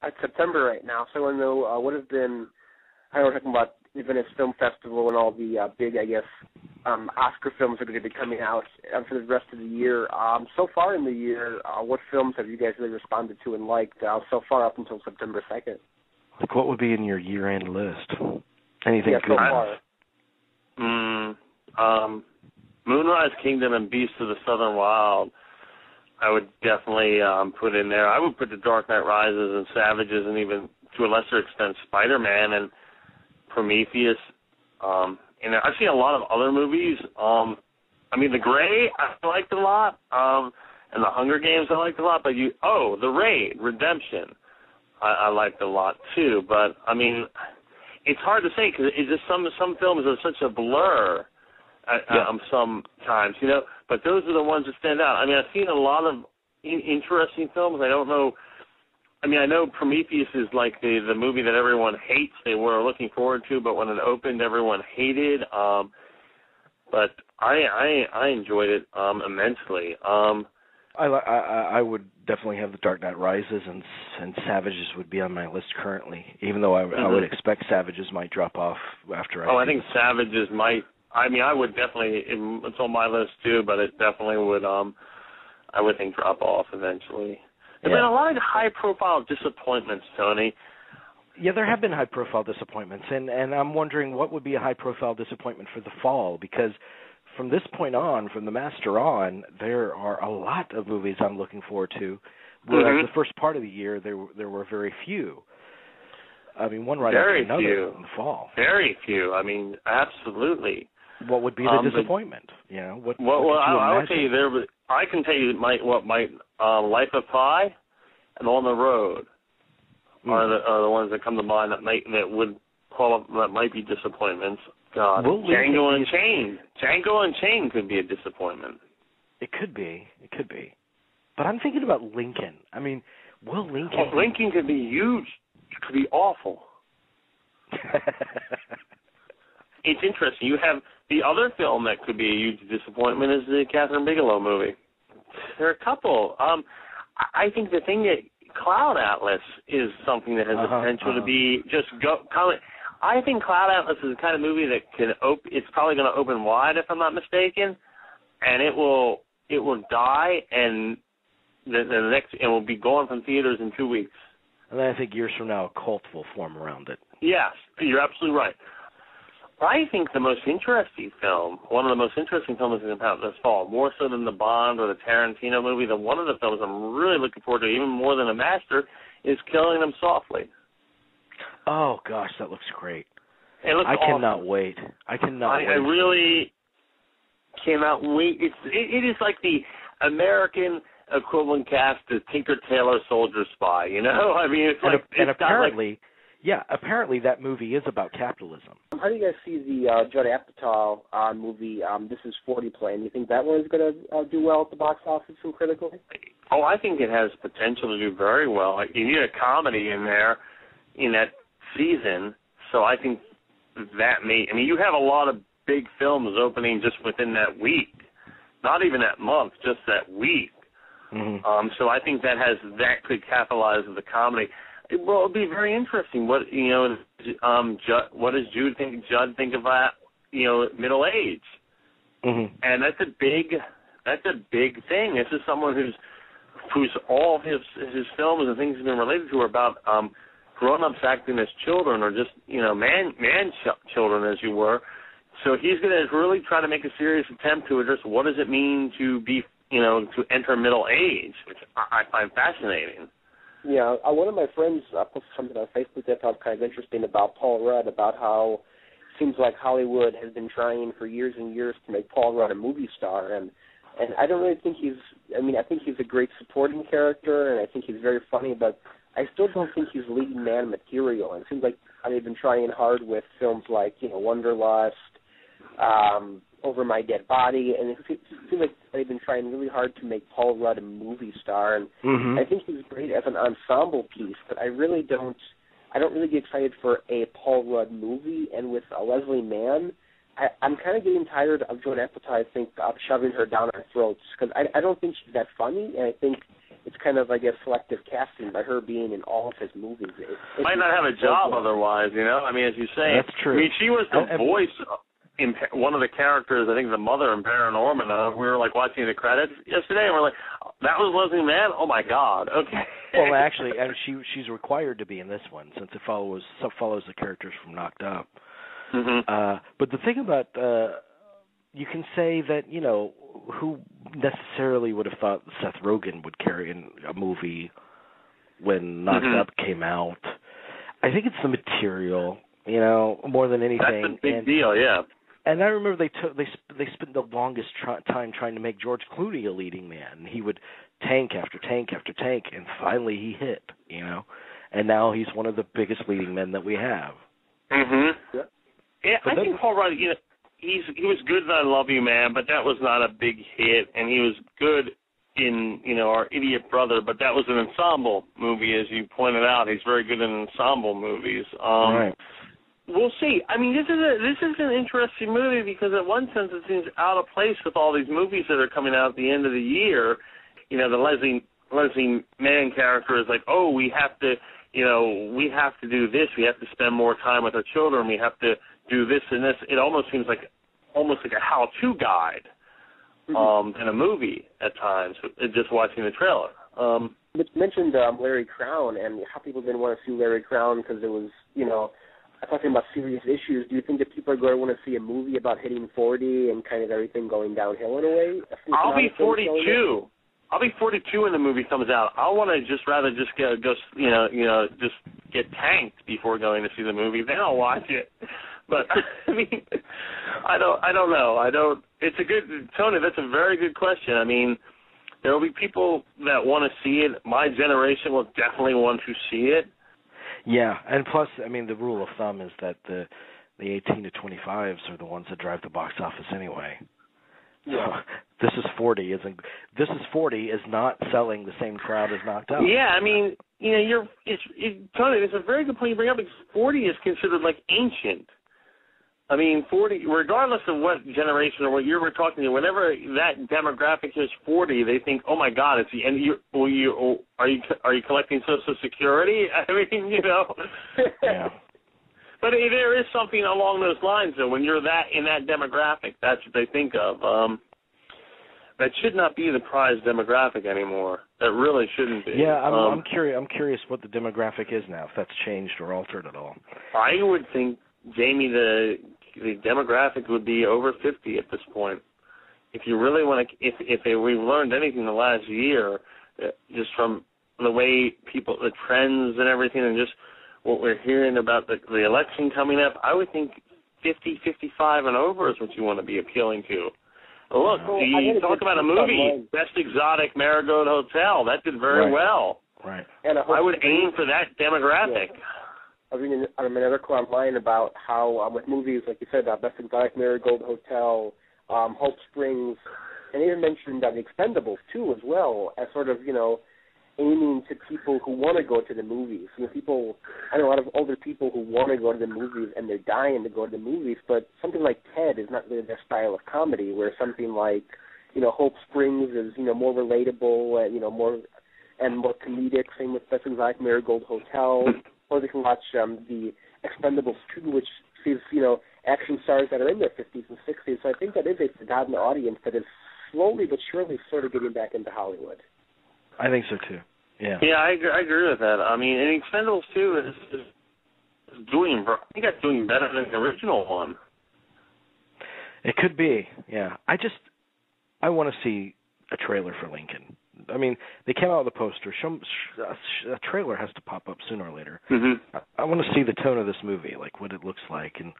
It's September right now, so I want to know what have been, I know we're talking about the Venice Film Festival and all the big, I guess, Oscar films that are going to be coming out for the rest of the year. So far in the year, what films have you guys really responded to and liked so far up until September 2nd? Like, what would be in your year-end list? Anything so far? Moonrise Kingdom and Beasts of the Southern Wild, I would definitely put in there. I would put The Dark Knight Rises and Savages and even, to a lesser extent, Spider-Man and Prometheus. And I've seen a lot of other movies. The Gray, I liked a lot. And The Hunger Games, I liked a lot. But The Raid, Redemption, I liked a lot too. But, it's hard to say because it's just some films are such a blur sometimes, But those are the ones that stand out. I've seen a lot of interesting films. I don't know. I know Prometheus is like the movie that everyone hates. They were looking forward to, but when it opened, everyone hated. But I enjoyed it immensely. I would definitely have The Dark Knight Rises, and Savages would be on my list currently, even though I would expect Savages might drop off after I think Savages might. I would definitely, it's on my list too, but it definitely would, I would think, drop off eventually. There have been a lot of high-profile disappointments, Tony. Yeah, there have been high-profile disappointments, and I'm wondering what would be a high-profile disappointment for the fall, because from this point on, from The Master on, there are a lot of movies I'm looking forward to, whereas the first part of the year, there were very few. One right after another in the fall. Very few. Absolutely. What would be the disappointment? I would tell you I can tell you Life of Pi and On the Road are the ones that come to mind that might be disappointments. God, Django Unchained could be a disappointment. It could be. But I'm thinking about Lincoln. Will Lincoln? Lincoln could be huge. It could be awful. It's interesting. You have the other film that could be a huge disappointment is the Catherine Bigelow movie. There are a couple. I think the thing that Cloud Atlas is something that has the potential to be I think Cloud Atlas is the kind of movie that it's probably going to open wide, if I'm not mistaken, and it will die, and it will be gone from theaters in 2 weeks. And then I think years from now, a cult will form around it. Yes, you're absolutely right. I think one of the most interesting films is about this fall, more so than the Bond or the Tarantino movie. One of the films I'm really looking forward to, even more than The Master, is Killing Them Softly. Oh, gosh, that looks great. It looks awesome. Cannot wait. I really cannot wait. It is like the American equivalent cast to Tinker Tailor Soldier Spy, It's like, and apparently that movie is about capitalism. How do you guys see the Judd Apatow movie, This Is 40 Plan? You think that one is going to do well at the box office and critically? Oh, I think it has potential to do very well. You need a comedy in there in that season, so I think that you have a lot of big films opening just within that week, not even that month, just that week. Mm-hmm. So I think that could capitalize with the comedy. It'll be very interesting. What does Judd think of that? Middle age, and that's a big thing. This is someone who's all of his films and things have been related to are about grown-ups acting as children or just children, as you were. So he's going to really try to make a serious attempt to address what does it mean to be to enter middle age, which I find fascinating. Yeah, one of my friends posted something on Facebook that I thought kind of interesting about Paul Rudd, about how it seems like Hollywood has been trying for years and years to make Paul Rudd a movie star, and I don't really think I think he's a great supporting character, and I think he's very funny, but I still don't think he's leading man material, and it seems like they've been trying hard with films like, Wanderlust, Over My Dead Body, and it seems like they've been trying really hard to make Paul Rudd a movie star, and I think he's great as an ensemble piece, but I don't really get excited for a Paul Rudd movie, and with Leslie Mann, I'm kind of getting tired of Judd Apatow, I think, shoving her down our throats, because I don't think she's that funny, and I think it's kind of, I guess, selective casting by her being in all of his movies. Might not have a job otherwise, you know? I mean, as you say. That's true. I mean, she was the voice in one of the characters, I think the mother in Paranorman. We were, like, watching the credits yesterday, and we're like, that was Leslie Mann? Oh, my God. Okay. Well, actually, and she's required to be in this one since it follows the characters from Knocked Up. Mm-hmm. But the thing about you can say that, you know, who necessarily would have thought Seth Rogen would carry in a movie when Knocked Up came out? I think it's the material, you know, more than anything. That's a big deal, yeah. And I remember they spent the longest time trying to make George Clooney a leading man. He would tank after tank after tank, and finally he hit, you know. And now he's one of the biggest leading men that we have. Mm-hmm. Yeah, I think Paul Rudd, you know, he was good in I Love You, Man, but that was not a big hit. And he was good in, you know, Our Idiot Brother, but that was an ensemble movie, as you pointed out. He's very good in ensemble movies. Right. We'll see. I mean, this is an interesting movie because, in one sense, it seems out of place with all these movies that are coming out at the end of the year. You know, the Leslie Mann character is like, oh, we have to do this. We have to spend more time with our children. We have to do this and this. It almost seems like a how-to guide in a movie at times. Just watching the trailer. You mentioned Larry Crown and how people didn't want to see Larry Crown because it was, you know, talking about serious issues. Do you think that people are going to want to see a movie about hitting 40 and kind of everything going downhill in a way? I'll be 42. I'll be 42 when the movie comes out. I want to just get tanked before going to see the movie. Then I'll watch it. But I mean, I don't know. It's a good, Tony. That's a very good question. I mean, there will be people that want to see it. My generation will definitely want to see it. Yeah, and plus, I mean, the rule of thumb is that the 18 to 25s are the ones that drive the box office anyway. Yeah. So This is 40 is not selling the same crowd as Knocked Up. Yeah, I mean, you know, Tony, it's a very good point you bring up because 40 is considered like ancient. I mean, 40, regardless of what generation or what year we're talking to, whenever that demographic is 40, they think, oh my God, it's the end. Are you collecting Social Security? I mean, you know. Yeah. But there is something along those lines, though. When you're in that demographic, that's what they think of. That should not be the prized demographic anymore. That really shouldn't be. Yeah, I'm curious what the demographic is now, if that's changed or altered at all. I would think, Jamie, the demographic would be over 50 at this point. If you really want to, if we've learned anything the last year, just from the way the trends and everything, and just what we're hearing about the election coming up, I would think 50, 55 and over is what you want to be appealing to. Look, you talk about a movie, Best Exotic Marigold Hotel. That did very well. Right. And I would aim for that demographic. Yeah. I was reading an article online about how with movies, like you said, Best Exotic Marigold Hotel, Hope Springs, and even mentioned The Expendables, too, as well, as sort of, you know, aiming to people who want to go to the movies. You know, I know a lot of older people who want to go to the movies, and they're dying to go to the movies, but something like Ted is not really their style of comedy, where something like, you know, Hope Springs is, you know, more relatable and, you know, more comedic. Same with Best Exotic Marigold Hotel. Or they can watch The Expendables 2, which sees, you know, action stars that are in their 50s and 60s. So I think that is a forgotten audience that is slowly but surely sort of getting back into Hollywood. I think so, too. Yeah. Yeah, I agree with that. I mean, and Expendables 2 is doing, I think that's doing better than the original one. It could be, yeah. I want to see a trailer for Lincoln. I mean, they came out with a poster. A trailer has to pop up sooner or later. Mm-hmm. I want to see the tone of this movie, like what it looks like, and